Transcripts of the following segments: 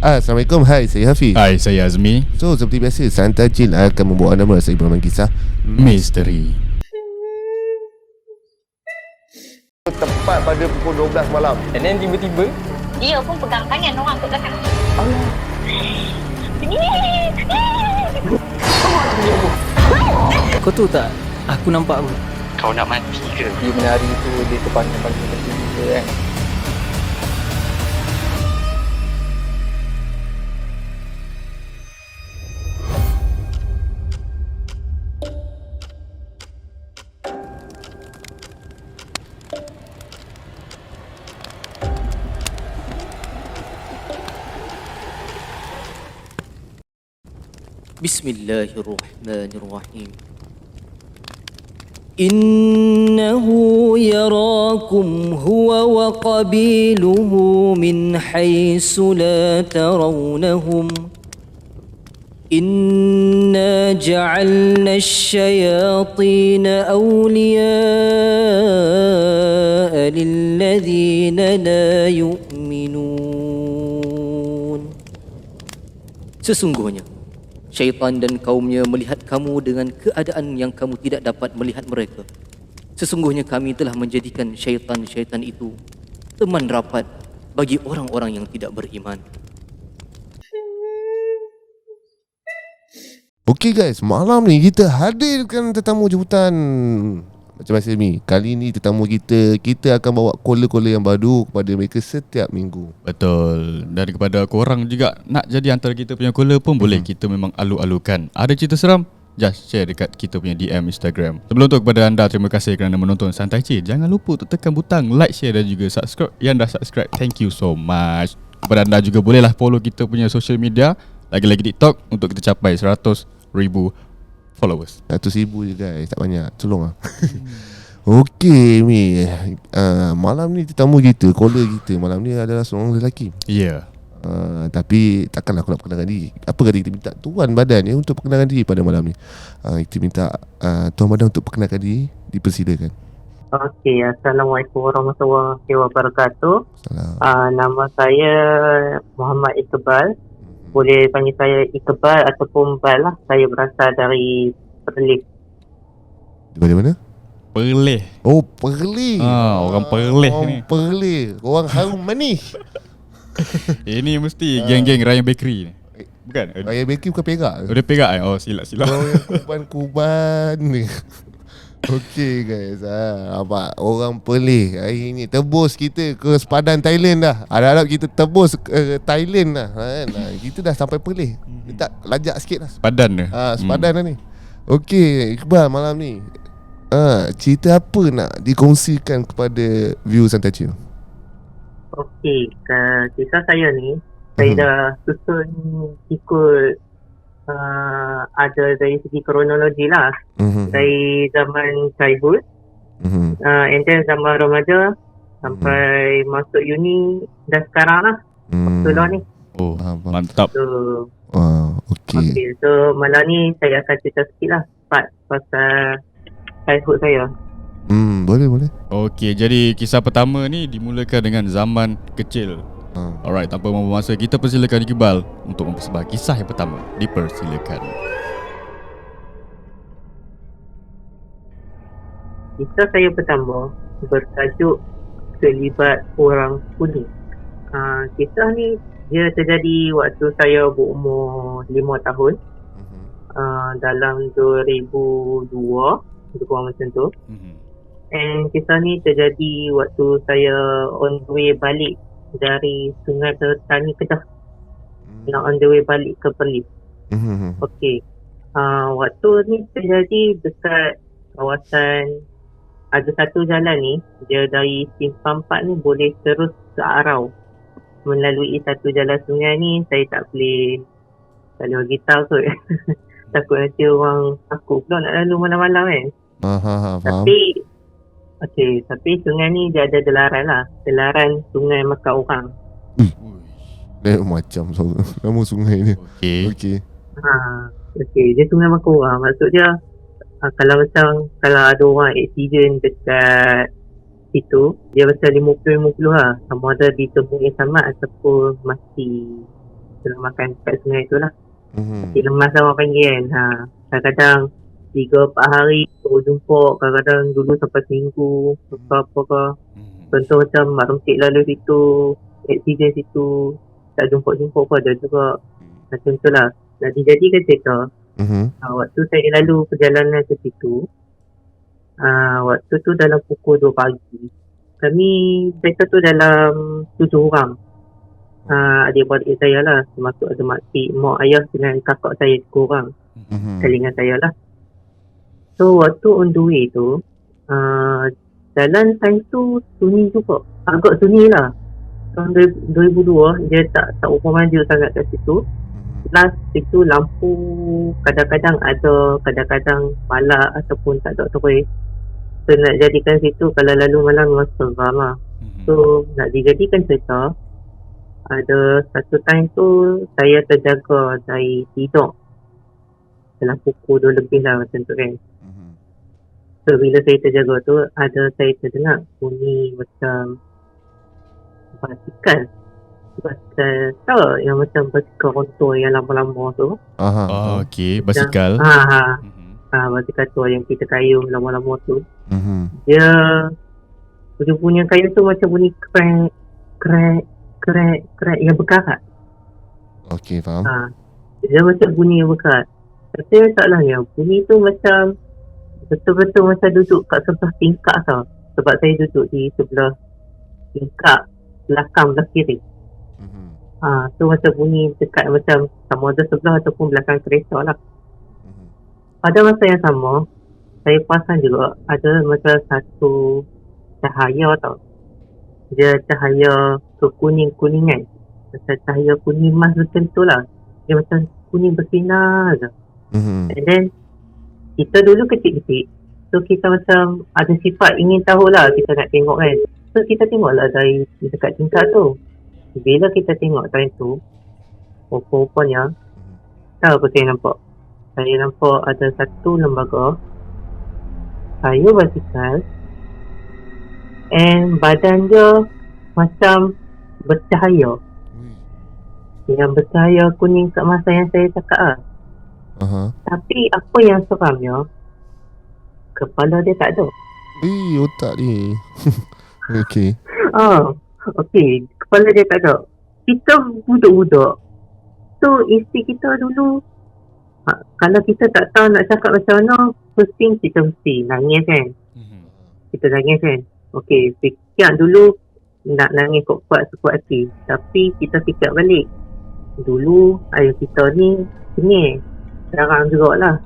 Assalamualaikum, hai, saya Hafiz. Hai, saya Azmi. So, seperti biasa, Santai Chill akan membawa anda merasai pengalaman kisah Misteri. tepat pada pukul 12 malam. And then tiba-tiba dia pun pegang tangan orang kat belakang. kau tahu tak, aku nampak apa? Kau nak mati ke? Dia menari tu, dia terpanjang-panjang macam tu kan. Bismillahirrahmanirrahim. Innahu yarakum huwa wa qabiluhu min haythu la tarawnahum. Inna ja'alna asy-syayatina awliya'a lilladhina la yu'minun. Sesungguhnya syaitan dan kaumnya melihat kamu dengan keadaan yang kamu tidak dapat melihat mereka. Sesungguhnya kami telah menjadikan syaitan-syaitan itu teman rapat bagi orang-orang yang tidak beriman. Okey guys, malam ni kita hadirkan tetamu jemputan. Macam biasa Mi, kali ni tetamu kita akan bawa kola-kola yang baru kepada mereka setiap minggu. Betul. Dan kepada korang juga nak jadi antara kita punya caller pun boleh. Kita memang alu-alukan. Ada cerita seram? Just share dekat kita punya DM Instagram. Sebelum tu kepada anda, terima kasih kerana menonton Santai Chill. Jangan lupa untuk tekan butang like, share dan juga subscribe. Yang dah subscribe, thank you so much. Kepada anda juga bolehlah follow kita punya social media. Lagi-lagi TikTok untuk kita capai 100,000 followers. 100,000 je guys, tak banyak. Tolong lah. Okey Mi, malam ni tetamu kita, caller kita malam ni adalah seorang lelaki. Ya. Tapi takkanlah aku nak perkenalkan diri. Apa kata kita minta Tuan Badan ya untuk perkenalkan diri pada malam ni. Kita minta Tuan Badan untuk perkenalkan diri. Dipersilakan. Okey, Assalamualaikum warahmatullahi wabarakatuh. Nama saya Muhammad Iqbal. Boleh panggil saya Iqbal ataupun Bal lah. Saya berasal dari Perlis. Di mana? Perlis. Oh, Perlis. Orang Perlis ni. Orang Perlis. Orang harum manis. Ini mesti geng-geng Ryan Bakery ni. Bukan? Raya Beki bukan perak. Dia perak kan? Oh, silap. Orang yang kuban-kuban ni. Okey guys, nampak orang Perlis hari ni tebus kita ke sepadan Thailand dah. Harap-harap kita tebus ke Thailand dah kan. Kita dah sampai Perlis. Kita lajak sikit lah. Padan dia. Sepadan dah ni. Okey, Iqbal malam ni. Cerita apa nak dikongsikan kepada view Santai Chill? Okey, kisah saya ni, saya dah susun ikut ada dari segi kronologi lah. Dari zaman childhood, and then zaman remaja sampai masuk uni dan sekarang lah. Waktu ni. Oh, mantap. So, okey. So malam ni saya akan cerita sikit lah part pasal childhood saya. Boleh. Okey, jadi kisah pertama ni dimulakan dengan zaman kecil. Alright, tanpa membuang masa, kita persilakan Iqbal untuk mempersembahkan kisah yang pertama. Dipersilakan. Kisah saya pertama bertajuk Kelibat Orang Kuning. Kisah ni dia terjadi waktu saya berumur 5 tahun. Dalam 2002, lebih kurang macam tu. And kisah ni terjadi waktu saya on the way balik dari Sungai Petani Kedah, nak on the way balik ke Perlis. Okey, waktu ni terjadi dekat kawasan, ada satu jalan ni, dia dari Simpang 4 ni boleh terus ke Arau. Melalui satu jalan sungai ni, saya tak boleh bagi tahu kot. Takut nanti orang takut pula nak lalu malam-malam kan. Faham. Tapi sungai ni dia ada delaran lah. Delaran Sungai Makan Orang. Macam nama sungai ni. Okey. Dia Sungai Makan Orang. Maksud dia kalau ada orang accident dekat situ, dia macam 50-50 lah. Sama ada ditemui selamat ataupun mati. Tengah makan kat sungai tu lah. Mhm. Nasi lemas lah orang panggil kan. Kadang-kadang 3-4 hari baru jumpa. Kadang-kadang dulu sampai seminggu. Apa ke. Contoh macam Mak Romtik lalu situ. Accident situ. Tak jumpa-jumpa pun ada juga. Macam tu lah. Nak dijadikan cerita. Waktu saya lalu perjalanan ke situ. Waktu tu dalam pukul 2 pagi. Kami kereta tu dalam 7 orang. Adik-beradik saya lah. Termasuk ada mak ayah dengan kakak saya 3 orang. Kalingan saya lah. So waktu on the way tu, jalan time tu sunyi juga. Agak sunyi lah. Tahun 2002 dia tak berapa maju sangat kat situ. Plus situ lampu kadang-kadang ada, kadang-kadang malak ataupun tak ada terus. So nak jadikan situ kalau lalu malam memang seram lah. So nak dijadikan cerita, ada satu time tu saya terjaga dari tidur dalam pukul 2 lebih lah macam tu kan. So bila saya terjaga tu, ada saya terdengar bunyi macam basikal tahu yang macam basikal rotor yang lama-lama tu. Okey, basikal. Basikal tu yang kita kayuh lama-lama tu. Dia bunyi kayu tu macam bunyi krek yang berkarat. Okey, faham. Dia macam bunyi yang berkarat. Tapi salahnya bunyi tu macam betul-betul macam duduk kat sebelah tingkap tau. Sebab saya duduk di sebelah tingkap belakang belah kiri. So macam bunyi dekat macam sama ada sebelah ataupun belakang kereta lah. Pada masa yang sama, saya perasan juga ada macam satu cahaya tau. Dia cahaya kekuning-kuningan. Macam cahaya kuning emas macam tu lah. Dia macam kuning bersinar je. And then kita dulu kecil-kecil, so kita macam ada sifat ingin tahulah kita nak tengok kan. So kita tengoklah dari dekat tingkap tu. Bila kita tengok time tu, rupanya tahu apa saya nampak? Saya nampak ada satu lembaga kayu basikal and badan dia macam bercahaya. Yang bercahaya kuning kat masa yang saya cakap lah. Tapi apa yang seramnya, kepala dia tak ada. Otak dia. Okey. Okey, kepala dia tak ada. Kita budak-budak. So isteri kita dulu, kalau kita tak tahu nak cakap macam mana, first thing kita mesti nangis kan. Kita nangis kan. Okey, fikir dulu nak nangis kuat-kuat sekuat hati. Tapi kita fikir balik, dulu ayah kita ni sengih. Sekarang jugalah.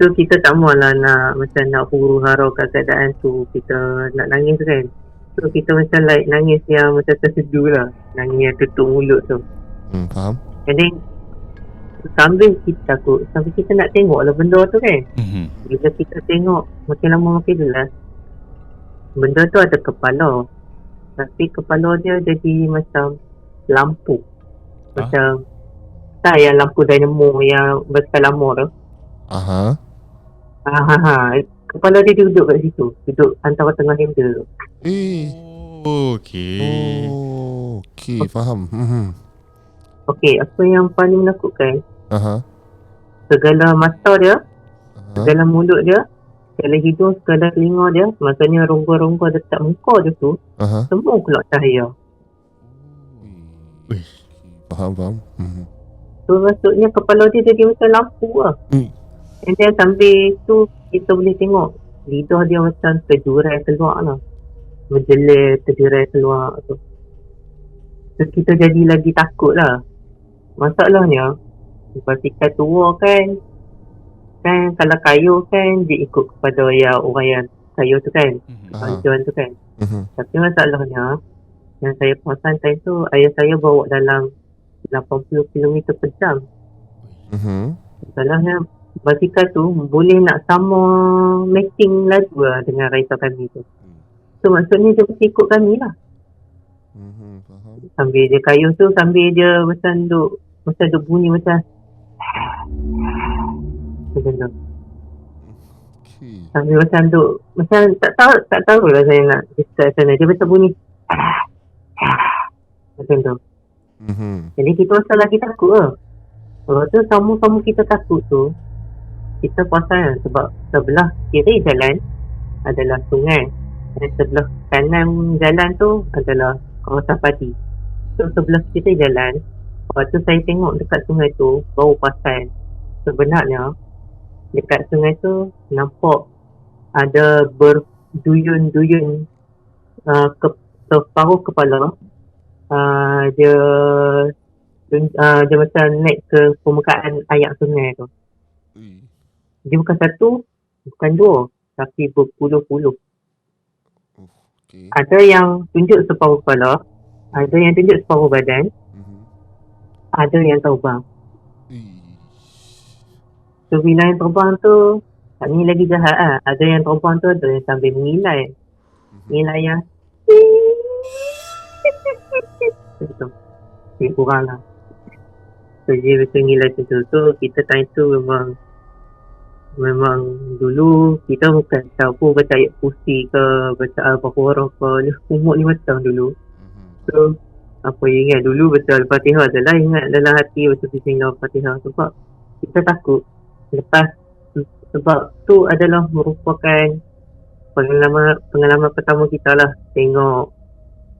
So kita tak maulah nak macam nak huru-hara keadaan tu. Kita nak nangis kan. So kita macam like nangis yang macam terseduh lah. Nangis yang tutup mulut tu. Faham. And then sambil kita takut, sambil kita nak tengok lah benda tu kan. Bila kita tengok makin lama makin jelas, benda tu ada kepala. Tapi kepala dia jadi macam lampu. Macam tak yang lampu dynamo yang basikal lama tu. Kepala dia duduk kat situ. Duduk antara tengah handle tu. Okey, faham. Okey, apa yang paling menakutkan, segala mata dia, segala mulut dia, segala hidung, segala telinga dia, maksudnya rongga-rongga dekat muka dia tu, semua keluar cahaya. Faham. So maksudnya kepala dia jadi macam lampu lah. And then sambil tu kita boleh tengok lidah dia macam terjurai keluar lah. Menjelir terjurai keluar tu. So kita jadi lagi takut lah. Masalahnya basikal tua kan kalau kayu kan dia ikut kepada orang yang kayu tu kan, tujuan tu kan. Tapi masalahnya yang saya perasan time tu, ayah saya bawa dalam 80 km per jam. Masalahnya basikal tu boleh nak sama matching laju lah dengan kereta kami tu. So maksudnya dia mesti ikut kami lah. Faham. Sambil dia kayu tu, sambil dia macam duk bunyi macam tu. Sambil macam duk, macam tak tahu lah saya nak describe sana. Dia macam bunyi macam tu. Jadi kita rasa lagi takut lah. Lepas tu sama-sama kita takut tu, kita perasan sebab sebelah kiri jalan adalah sungai dan sebelah kanan jalan tu adalah kawasan padi. So sebelah kiri jalan, lepas tu saya tengok dekat sungai tu, baru perasan sebenarnya dekat sungai tu nampak ada berduyun-duyun separuh kepala. Dia macam naik ke permukaan air sungai tu. Dia bukan satu, bukan dua, tapi berpuluh-puluh. Okay. Ada yang tunjuk separuh kepala, ada yang tunjuk separuh badan, ada yang terbang. So bila yang terbang tu, tak ni lagi jahat lah. Ada yang terbang tu ada yang sambil mengilai. Mengilai yang macam dia kurang lah. So dia macam ngilai macam tu. So kita time tu memang dulu kita bukan tahu baca ayat kursi ke, baca Al-Baqarah ke, umur 5 tahun dulu. So apa yang ingat dulu baca Al-Fatihah adalah ingat dalam hati baca bismillah Al-Fatihah sebab kita takut. Lepas sebab tu adalah merupakan pengalaman pertama kita lah tengok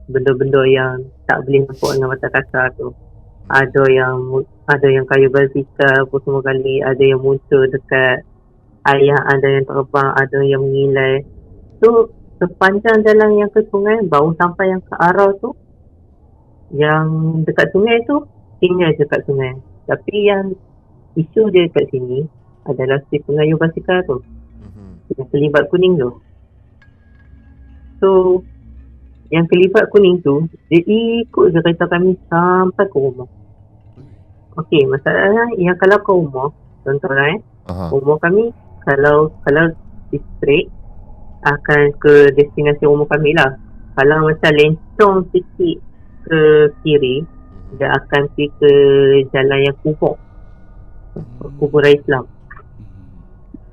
benda-benda yang tak boleh nampak dengan mata kasar tu. Ada yang kayu basikal apa semua kali, ada yang muncul dekat air, ada yang terbang, ada yang mengilai. So sepanjang jalan yang ke sungai, baru sampai yang ke arah tu, yang dekat sungai tu tinggal je kat sungai. Tapi yang isu dia kat sini adalah si pengayuh basikal tu, yang kelibat kuning tu. So yang kelibat kuning tu, dia ikut je kereta kami sampai ke rumah. Okey, masalahnya yang kalau ke rumah, contohnya rumah kami kalau straight akan ke destinasi rumah kami lah. Kalau macam lencong sikit ke kiri, dia akan pergi ke jalan yang kuburan Islam.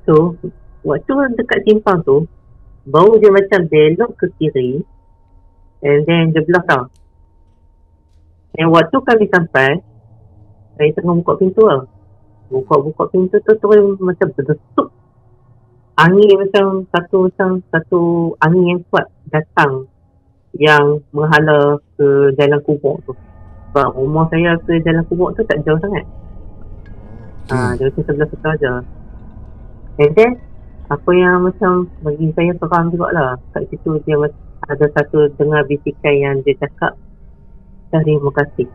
So waktu dekat simpang tu, baru dia macam belok ke kiri, and then dia belah tau. Dan waktu kami sampai, saya tengah buka pintu lah. Buka pintu tu terus macam berdetuk. Angin macam satu angin yang kuat datang yang menghala ke jalan kubur tu. Sebab rumah saya ke jalan kubur tu tak jauh sangat. Dia macam sebelah-sebelah je. And then apa yang macam bagi saya seram jugalah, kat situ dia ada satu dengar bisikan yang dia cakap terima kasih.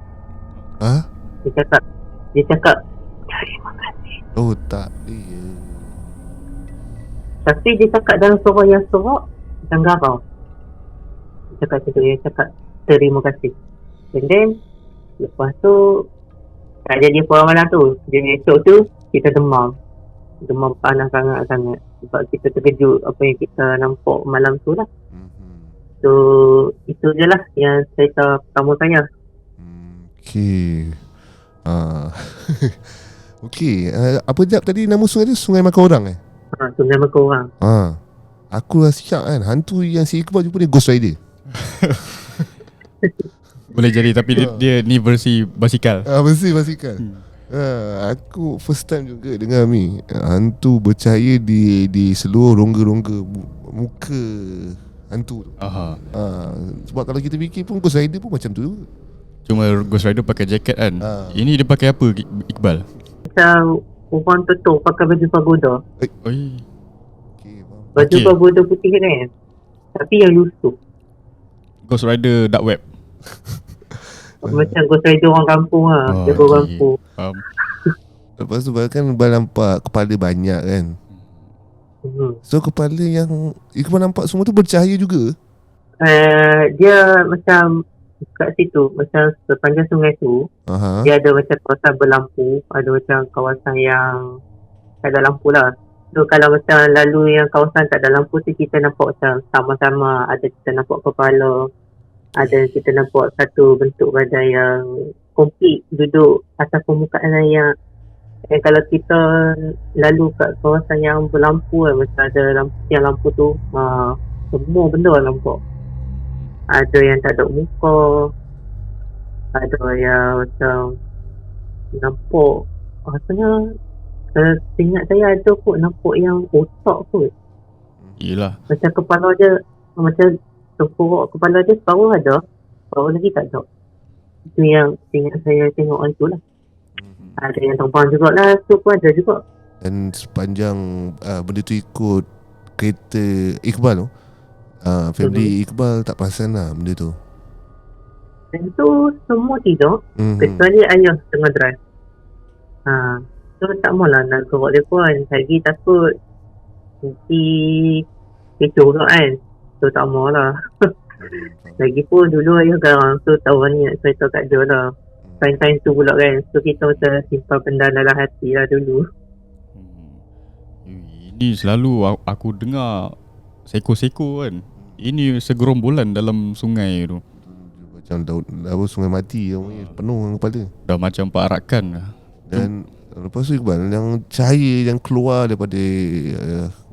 Dia cakap terima kasih. Oh tak. Tapi dia cakap dalam suara yang serak dan garau. Dia cakap terima kasih. And then lepas tu tak jadi apa malam tu. Jadi esok tu kita demam panas sangat-sangat sebab kita terkejut apa yang kita nampak malam tu lah. So itu je lah yang cerita pertama saya. Okay. Okay, apa jap tadi nama sungai tu? Sungai Makan Orang Sungai Makan Orang. Aku rasa siap kan, hantu yang si Iqbal jumpa dia Ghost Rider. Boleh jadi, tapi dia ni versi basikal. Versi basikal. Aku first time juga dengar ni hantu bercahaya di seluruh rongga-rongga muka hantu tu. Sebab kalau kita fikir pun Ghost Rider pun macam tu juga. Cuma Ghost Rider pakai jaket kan. Ini dia pakai apa, Iqbal? Macam orang tu pakai baju pagoda. Baju pagoda putih kan, tapi yang lusuh. Ghost Rider dark web. Macam Ghost Rider orang kampung lah. Dia orang kampung. Lepas tu kan nampak kepala banyak kan. So kepala yang Iqbal nampak semua tu bercahaya juga. Dia macam kat situ, macam sepanjang sungai tu, dia ada macam kawasan berlampu, ada macam kawasan yang tak ada lampu lah. So kalau macam lalu yang kawasan tak ada lampu tu, kita nampak macam sama-sama. Ada kita nampak kepala, ada kita nampak satu bentuk badan yang komplit duduk atas permukaan air. Kalau kita lalu kat kawasan yang berlampu macam ada lampu tu, semua benda nampak. Ada yang tak ada muka, Ada yang macam nampak, rasanya ingat saya ada kot nampak yang otak kot. Yelah. Macam kepala dia, macam tengkorak kepala dia separuh ada, separuh lagi tak ada. Itu yang ingat saya tengok itu lah. Ada yang terbang jugalah, tu pun ada juga. Dan sepanjang benda tu ikut kereta Iqbal tu, family Iqbal tak perasan lah benda tu. Dan tu semua tidur, kecuali ayah tengah drive. So tak maulah nak kerok dia pun. Lagi takut nanti kecoh pula kan. So tak maulah. Lagipun dulu ayah garang, so tahu ni nak cerita kat dia lah. Time tu pula kan. So kita macam simpan benda dalam hati lah dulu. Ini selalu aku dengar seko-seko kan. Ini segerombolan dalam sungai tu. Macam apa, sungai mati penuh dengan kepala. Dah macam perakan lah. Dan lepas tu Iqbal, yang cahaya yang keluar daripada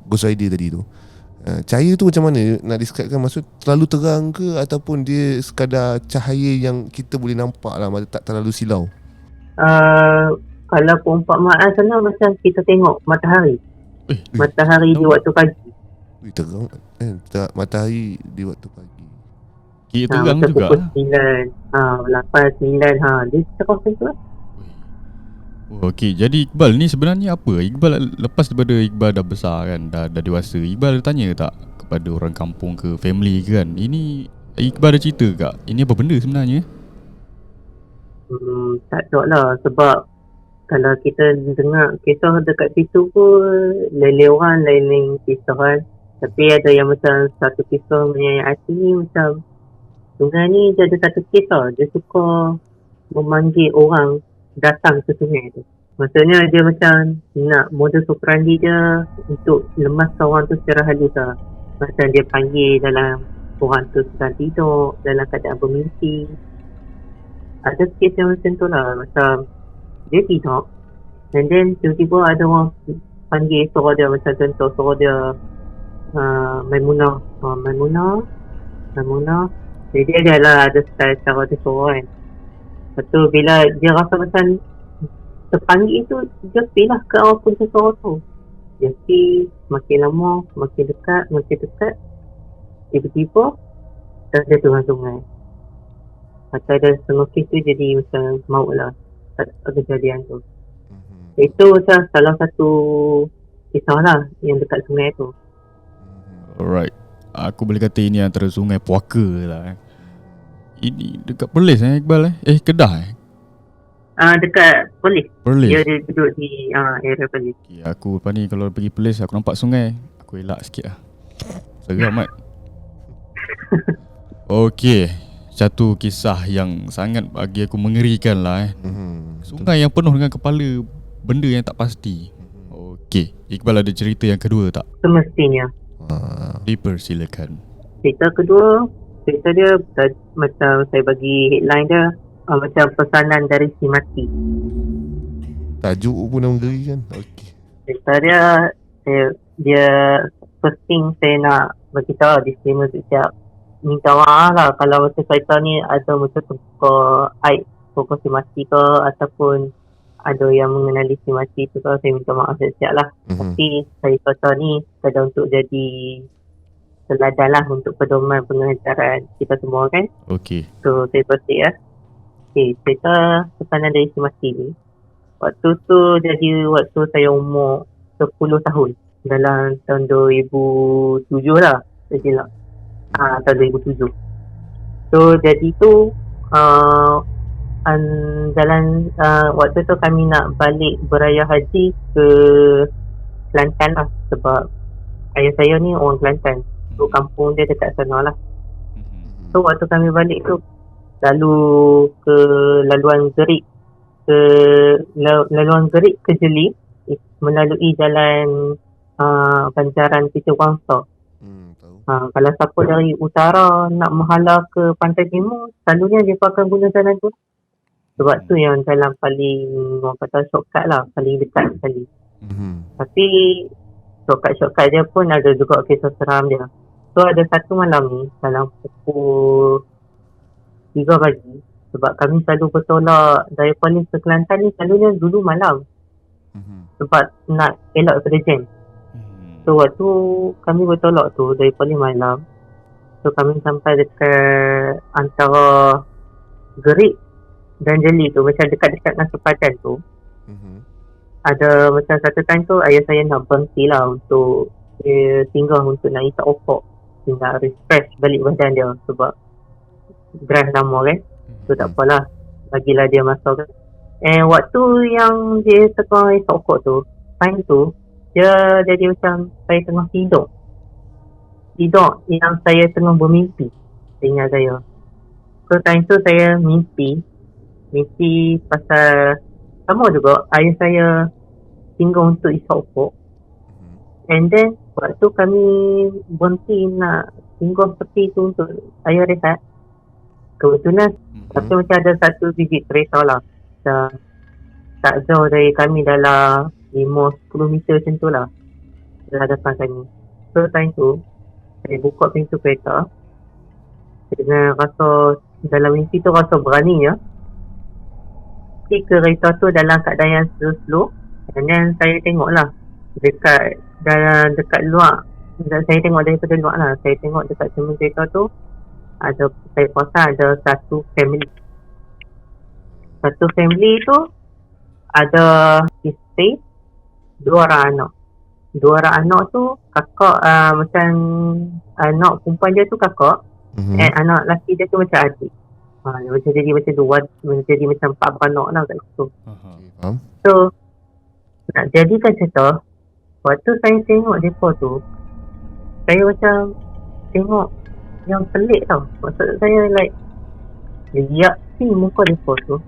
Ghost Rider tadi tu, cahaya tu macam mana nak describekan? Maksud terlalu terang ke, ataupun dia sekadar cahaya yang kita boleh nampak lah, tak terlalu silau? Kalau perumpamaan sana macam kita tengok matahari. Matahari di waktu pagi. Terang matahari di waktu pagi. Kira terang macam juga. Pukul 9, 8, 9, dia cakap macam tu lah. Okey, jadi Iqbal ni sebenarnya apa? Iqbal lepas daripada Iqbal dah besar kan, dah dewasa, Iqbal tanya tak kepada orang kampung ke, family ke kan? Ini Iqbal ada cerita tak? Ini apa benda sebenarnya? Tak tahu lah, sebab kalau kita dengar kisah dekat situ pun lain-lain orang, lain-lain kisah kan. Tapi ada yang macam satu kisah menyayat hati ni, macam sungai ni dia ada satu kisah, dia suka memanggil orang datang ke sungai tu. Maksudnya dia macam nak modus operandi dia untuk lemaskan orang tu secara halus lah. Macam dia panggil dalam orang tu sedang tidur, dalam keadaan bermimpi. Ada kes yang macam tu lah. Macam dia tidur, and then tiba-tiba ada orang panggil suara dia, macam contoh suara dia Maimunah. Jadi dia adalah ada style cara dia suara kan. Lepas tu bila dia rasa macam terpanggil tu, dia pilih ke arah punca suara tu. Jadi makin lama, makin dekat. Tiba-tiba dia turun sungai. Macam ada setengah kes tu jadi macam maut lah kejadian tu. Itu macam salah satu kisah lah yang dekat sungai tu. Alright, aku boleh kata ini antara sungai puaka lah. Ini dekat Perlis Iqbal Kedah Dekat Perlis. Perlis. Dia duduk di area Perlis. Okay, aku lepas ni kalau pergi Perlis aku nampak sungai, aku elak sikit lah. Seram mat. Okey, satu kisah yang sangat bagi aku mengerikan lah Sungai yang penuh dengan kepala benda yang tak pasti. Okey, Iqbal ada cerita yang kedua tak? Semestinya. Dipersilakan. Cerita kedua, cerita dia macam saya bagi headline dia, macam pesanan dari si mati. Tajuk pun dah mengerikan. Okey. Cerita dia first thing saya nak beritahu disclaimer setiap, minta maaf lah kalau macam cerita ni ada macam terbuka aib pokok si mati ke, ataupun ada yang mengenali si mati tu ke, saya minta maaf siap-siap lah. Tapi saya cerita ni sekadar untuk jadi teladan lah untuk pedoman pengajaran kita semua kan. Okey. So saya proceed ya. Okay, cerita pesanan dari si mati ni, waktu tu jadi waktu saya umur 10 tahun, dalam tahun 2007 lah saya silap. Tahun 2007. So jadi tu jalan waktu tu kami nak balik beraya haji ke Kelantan lah, sebab ayah saya ni orang Kelantan. So kampung dia dekat sana lah. So waktu kami balik tu lalu ke laluan Gerik ke Jeli, melalui jalan Banjaran Pisau Wangsa. Kalau siapa dari utara nak menghala ke pantai timur, selalunya dia akan guna jalan tu. Sebab tu yang jalan paling, orang kata shortcut lah, paling dekat sekali. Tapi shortcut dia pun ada juga kisah seram dia. So ada satu malam ni, dalam pukul 3 pagi, Sebab kami selalu bertolak dari Perlis ke Kelantan ni selalunya dulu malam. Sebab nak elak daripada jam. So waktu kami bertolak tu dari Perlis malam, so kami sampai dekat antara Gerik dan Jeli tu, macam dekat-dekat dengan sepadan tu, ada macam satu time tu ayah saya nak berhenti lah untuk dia singgah untuk nak isap okok, nak refresh balik badan dia sebab drive lama kan. So tak apalah, bagilah dia masuk kan. Waktu yang dia tengah isap okok tu, time tu dia jadi macam saya tengah tidur yang saya tengah bermimpi, ingat saya. So time tu saya mimpi pasal sama juga ayah saya tinggal untuk isap okok. And then waktu kami berhenti nak tinggal tepi tu untuk ayah rehat, kebetulan tapi macam ada satu biji kereta lah tak jauh dari kami, dalam 5-10 meter macam tu lah dalam depan kami. So time tu saya buka pintu kereta dengan rasa dalam mimpi tu rasa berani ya. Kereta tu dalam keadaan yang slow, and then saya tengok lah dekat luar, saya tengok daripada luar lah, saya tengok dekat cermin kereta tu ada, saya perasan ada satu family tu ada isteri, dua orang anak tu kakak, macam anak perempuan dia tu kakak, and anak lelaki dia tu macam adik. Macam jadi macam dua, jadi macam 4 beranak lah kat situ. So nak jadikan cerita, waktu saya tengok mereka tu, saya macam tengok yang pelik tau. Maksud saya like reaksi muka mereka tu,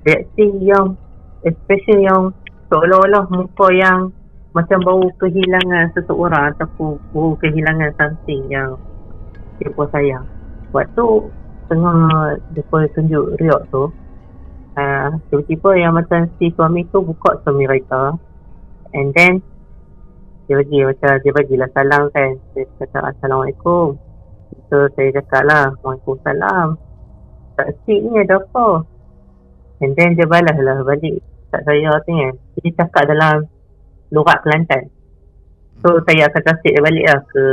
reaksi yang especially yang seolah-olah muka yang macam bau kehilangan seseorang ataupun bau kehilangan something yang mereka sayang. Waktu tengah mereka tunjuk riak tu, tiba-tiba yang macam si suami tu buka cermin kereta, and then dia bagilah salam kan. Dia kata Assalamualaikum. So saya cakap lah Waalaikumsalam, taksi ni ada apa? And then dia balas lah balik kat saya tu kan. Dia cakap dalam logat Kelantan. So saya akan translate dia balik lah ke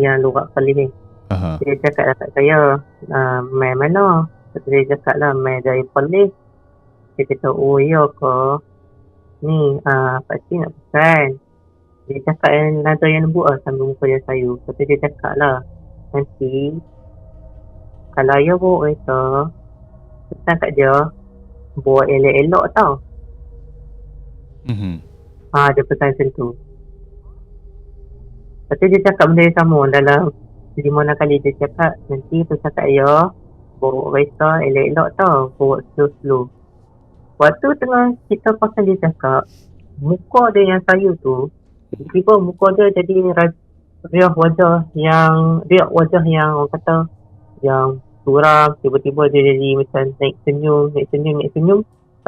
yang logat Perlis ni. Dia cakap lah kat saya, mai mana? Dia cakap lah mai dari Perlis. Dia kata oh ya ke, ni pakcik nak pesan. Dia cakap yang nada yang lembut lah sambil muka dia sayu. Lepas dia cakap lah, nanti kalau ayah bawa kereta, pesan kat dia bawa elok-elok tau. Dia pesan macam tu. Lepas tu dia cakap benda yang sama dalam 5-6 kali. Dia cakap nanti pesan kat ayah bawa kereta elok-elok tau, bawa slow-slow. Waktu tengah kita pasal dia cakap, muka dia yang sayu tu, tiba-tiba muka dia jadi riak wajah yang orang kata yang suram. Tiba-tiba dia jadi macam naik senyum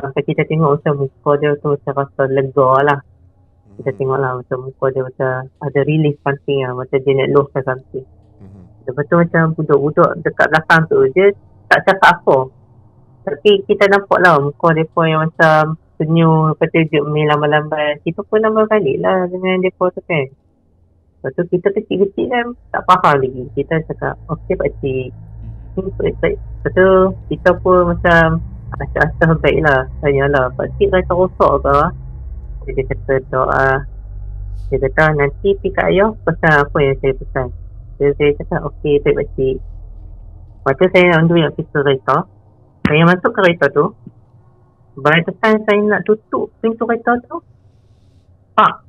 sampai kita tengok macam muka dia tu macam rasa lega lah. Kita tengok lah macam muka dia macam ada release something lah, macam dia nak luahkan something. Lepas tu macam budak-budak dekat belakang tu dia tak cakap apa, tapi kita nampak lah muka mereka yang macam senyum. Lepas tu dia main lambai-lambai. Kita pun lambai balik lah dengan mereka tu kan. Lepas tu kita kecil-kecil kan tak faham lagi. Kita cakap okey pakcik, baik. Lepas tu kita pun macam asal-asal baik lah. Tanyalah pakcik rasa rosak ke? Dia kata doa. Dia kata nanti pergi kat ayah pesan apa yang saya pesan. Saya cakap okey baik pakcik. Lepas tu saya nak duduk pistol kereta. Saya masuk ke kereta tu. By the time saya nak tutup pintu kereta tu, mak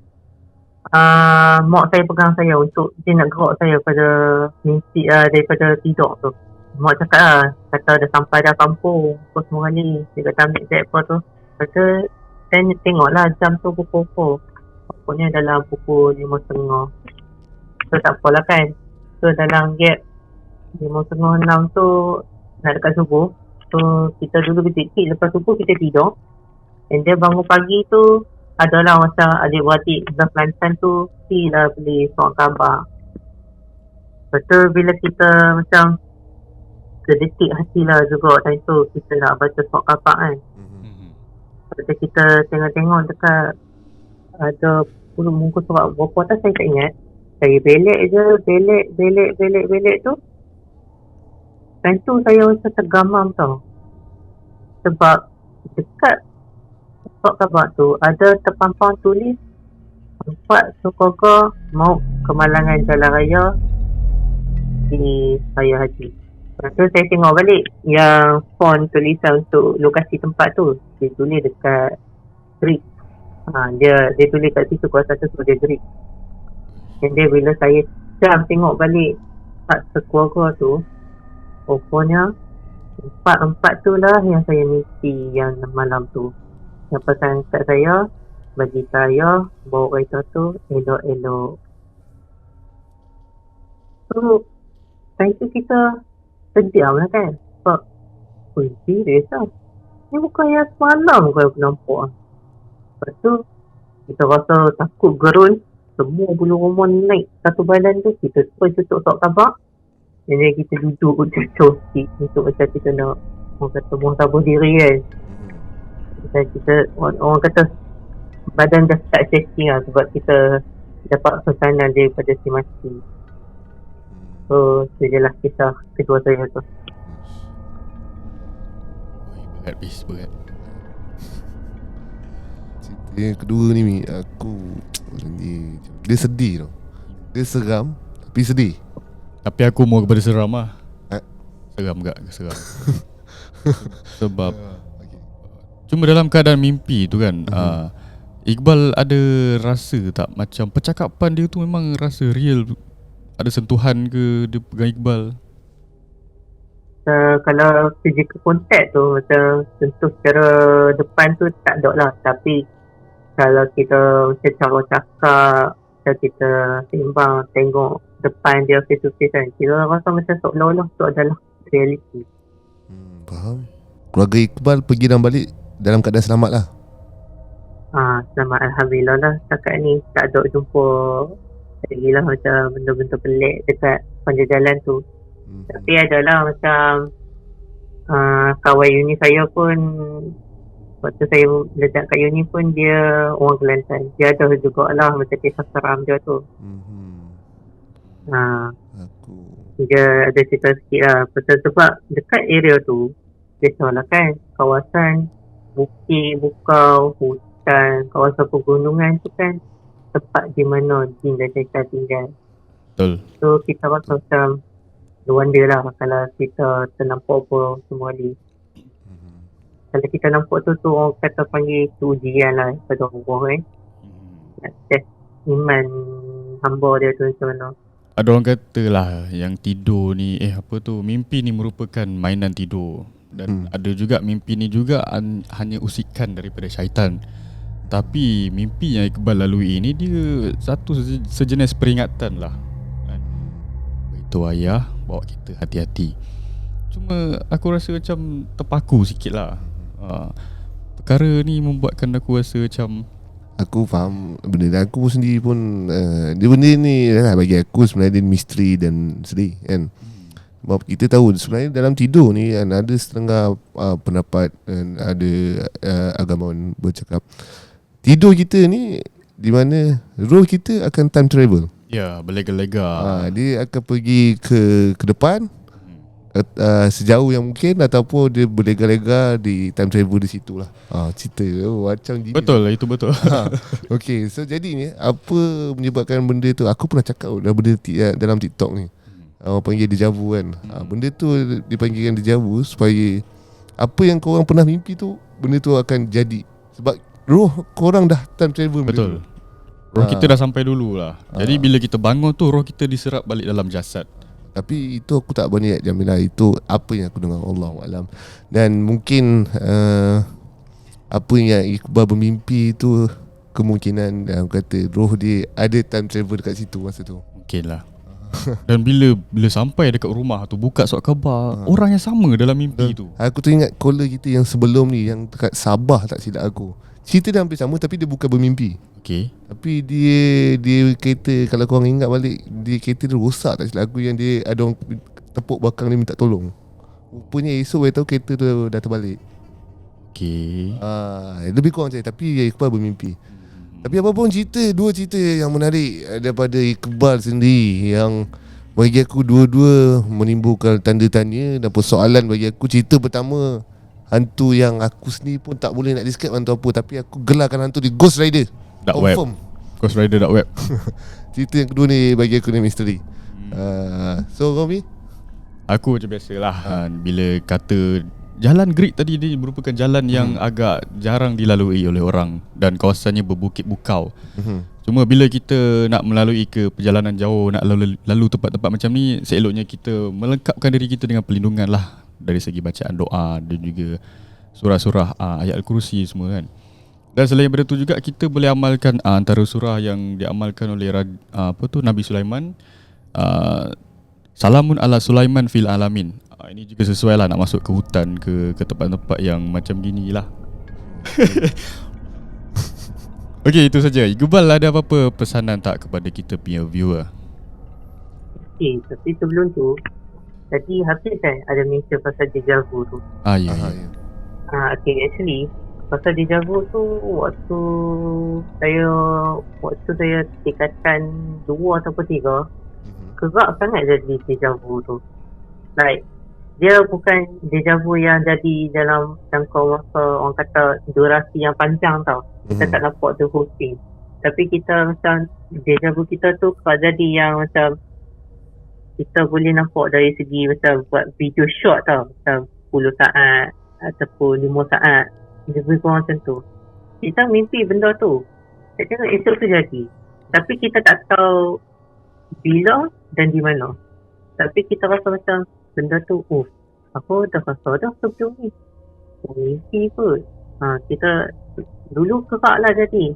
saya pegang saya untuk dia nak gerak saya pada mimpi daripada tidur tu. Mak cakap lah, kata dah sampai dah kampung apa semua kali. Dia kata ambil cek apa tu. Lepas tu saya tengok lah jam tu pukul apa. Pokoknya dalam pukul 5.30. So tak apalah kan. So dalam gap 5.30, 6 tu nak dekat subuh. So kita dulu kecil-kecil, lepas subuh kita tidur. And then bangun pagi tu adalah macam adik-beradik sebelah Kelantan tu mestilah beli seorang khabar. Lepas tu bila kita macam sedetik hatilah juga time tu kita nak baca surat khabar kan. Lepas kita tengok-tengok dekat ada muka surat berapa atas saya tak ingat. Saya belek je, belek tu. Time tu saya rasa tergamam tau. Sebab dekat surat khabar tu ada terpampang tulis 4 Sukoga maut kemalangan jalan raya di Raya Haji. Lepas tu saya tengok balik yang font tulisan untuk lokasi tempat tu. Dia tulis dekat Greek. Dia tulis kat situ kuasa tu dia Greek. Dan dia bila saya tengok balik kat sekeluarga tu, rupanya empat tu lah yang saya mimpi yang malam tu. Yang pesan kat saya, bagi saya bawa kereta tu elok-elok. So time tu kita terdiam lah kan. Sebab serius lah, ni bukan yang semalam kau nampak. Lepas tu kita rasa takut gerun. Semua bulu rumah naik satu badan tu. Kita terus tutup surat khabar. Jadi kita duduk cucuk untuk macam kita nak orang kata muhasabah diri kan. Kita orang kata badan dah start shaking lah sebab kita dapat pesanan daripada si mati. So itu je lah kisah kedua saya tu. Berat. Cerita yang kedua ni Mi, dia sedih tau. Dia seram tapi sedih. Tapi aku mau kepada seram lah. Seram gak? Seram. Sebab cuma dalam keadaan mimpi tu kan, Iqbal ada rasa tak macam percakapan dia tu memang rasa real? Ada sentuhan ke dia pegang Iqbal? Kalau physical contact tu macam sentuh secara depan tu tak ada lah. Tapi kalau kita macam cara cakap, kalau kita sembang tengok depan dia face to face kan, kita rasa macam seolah-olah tu adalah reality. Faham. Keluarga Iqbal pergi dan balik dalam keadaan selamat lah. Selamat Alhamdulillah lah. Setakat ni tak ada jumpa lagi lah macam benda-benda pelik dekat panjang jalan tu. Tapi adalah macam kawan uni saya pun, waktu saya letak kat uni pun dia orang Kelantan. Dia ada jugalah macam kisah seram dia tu. Dia ada cerita sikit lah. Betul sebab dekat area tu biasalah kan, kawasan bukit, bukau, hutan, kawasan pegunungan tu kan tempat di mana jin dan syaitan tinggal. Betul. So kita rasa macam wonder lah kalau kita ternampak apa semua ni. Kalau kita nampak tu orang kata panggil tu ujian lah pada orang nak test iman hamba dia tu macam mana. Ada orang kata lah yang tidur ni mimpi ni merupakan mainan tidur. Dan ada juga mimpi ni juga hanya usikan daripada syaitan. Tapi mimpi yang Iqbal lalui ini dia satu sejenis peringatan lah. Beritahu ayah bawa kita hati-hati. Cuma aku rasa macam terpaku sikit lah. Perkara ni membuatkan aku rasa macam aku faham benda ni. Aku sendiri pun dia benda ni bagi aku sebenarnya dia misteri dan sedih kan. Sebab kita tahu sebenarnya dalam tidur ni kan, ada setengah pendapat dan ada agamawan bercakap tidur kita ni di mana roh kita akan time travel. Ya, berlega-lega. Dia akan pergi ke depan sejauh yang mungkin, ataupun dia berlega-lega di time travel di situ lah. Cerita macam gini. Betul, itu betul. Okay, so jadi ni apa menyebabkan benda tu, aku pernah cakap dah benda dalam TikTok ni. Orang panggil deja vu kan. Benda tu dipanggilkan deja vu supaya apa yang korang pernah mimpi tu, benda tu akan jadi. Sebab roh korang dah time travel. Betul. Roh kita dah sampai dulu lah. Jadi bila kita bangun tu, roh kita diserap balik dalam jasad. Tapi itu aku tak berniat Jamilah. Itu apa yang aku dengar, Allahualam. Dan mungkin apa yang Iqbal bermimpi itu, kemungkinan aku kata roh dia ada time travel dekat situ masa tu. Mungkin lah. Dan bila sampai dekat rumah tu, buka surat khabar, orang yang sama dalam mimpi tu. Aku teringat caller kita yang sebelum ni, yang dekat Sabah tak silap aku. Cerita dia hampir sama tapi dia bukan bermimpi. Okay. Tapi dia kereta, kalau korang ingat balik, dia kereta dia rosak tak silap aku, yang dia ada orang tepuk belakang dia minta tolong. Rupanya esok saya tahu kereta tu dah terbalik. Okay. Lebih kurang macam. Tapi Iqbal bermimpi. Tapi apapun cerita, dua cerita yang menarik daripada Iqbal sendiri, yang bagi aku dua-dua menimbulkan tanda tanya dan persoalan bagi aku. Cerita pertama, hantu yang aku sendiri pun tak boleh nak describe hantu apa, tapi aku gelarkan hantu di Ghost Rider. Dark web. Confirm. Ghost Rider dark web. Cerita yang kedua ni bagi aku ni misteri. So Romi? Aku macam biasalah, bila kata jalan Greek tadi, dia merupakan jalan yang agak jarang dilalui oleh orang dan kawasannya berbukit bukau. Cuma bila kita nak melalui ke perjalanan jauh, nak lalu tempat-tempat macam ni, seeloknya kita melengkapkan diri kita dengan perlindungan lah, dari segi bacaan doa dan juga surah-surah ayat Al-Kursi semua kan. Dan selain daripada tu juga kita boleh amalkan antara surah yang diamalkan oleh Nabi Sulaiman, Salamun ala Sulaiman fil alamin. Ini juga sesuai lah nak masuk ke hutan, ke tempat-tempat yang macam gini lah. Okey, itu saja. Iqbal, ada apa-apa pesanan tak kepada kita punya viewer? Okay, tapi sebelum tu, tadi Hafiz kan ada mention pasal deja vu tu. Ya. Okay, actually pasal deja vu tu, waktu saya tingkatan 2 ataupun 3, kerap sangat jadi deja vu tu. Like, dia bukan deja vu yang jadi dalam jangka masa, orang kata durasi yang panjang tau. Kita tak nampak the whole thing. Tapi kita macam deja vu kita tu kalau jadi yang macam kita boleh nampak dari segi macam buat video short tau, macam 10 saat ataupun 5 saat, lebih kurang macam tu. Kita mimpi benda tu, kita tengok esok tu jadi, tapi kita tak tahu bila dan di mana. Tapi kita rasa macam benda tu, aku dah rasa dah sebelum ni, mimpi kot. Kita dulu kerak lah jadi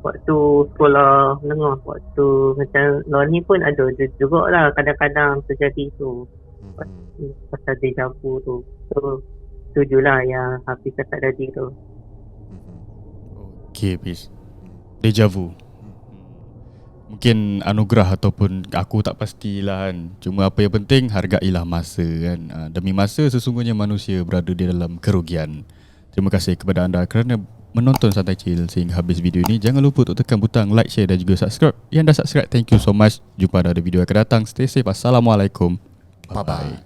waktu sekolah menengah, waktu macam luar ni pun ada juga lah kadang-kadang terjadi tu pasal deja vu tu. So setujulah yang Hafiz cakap tadi tu. Okay, peace. Deja vu mungkin anugerah ataupun aku tak pastilah kan. Cuma apa yang penting, hargailah masa kan. Demi masa sesungguhnya manusia berada di dalam kerugian. Terima kasih kepada anda kerana menonton Santai Chill sehingga habis video ini. Jangan lupa untuk tekan butang like, share dan juga subscribe. Yang dah subscribe, thank you so much. Jumpa pada video yang akan datang. Stay safe. Assalamualaikum. Bye-bye.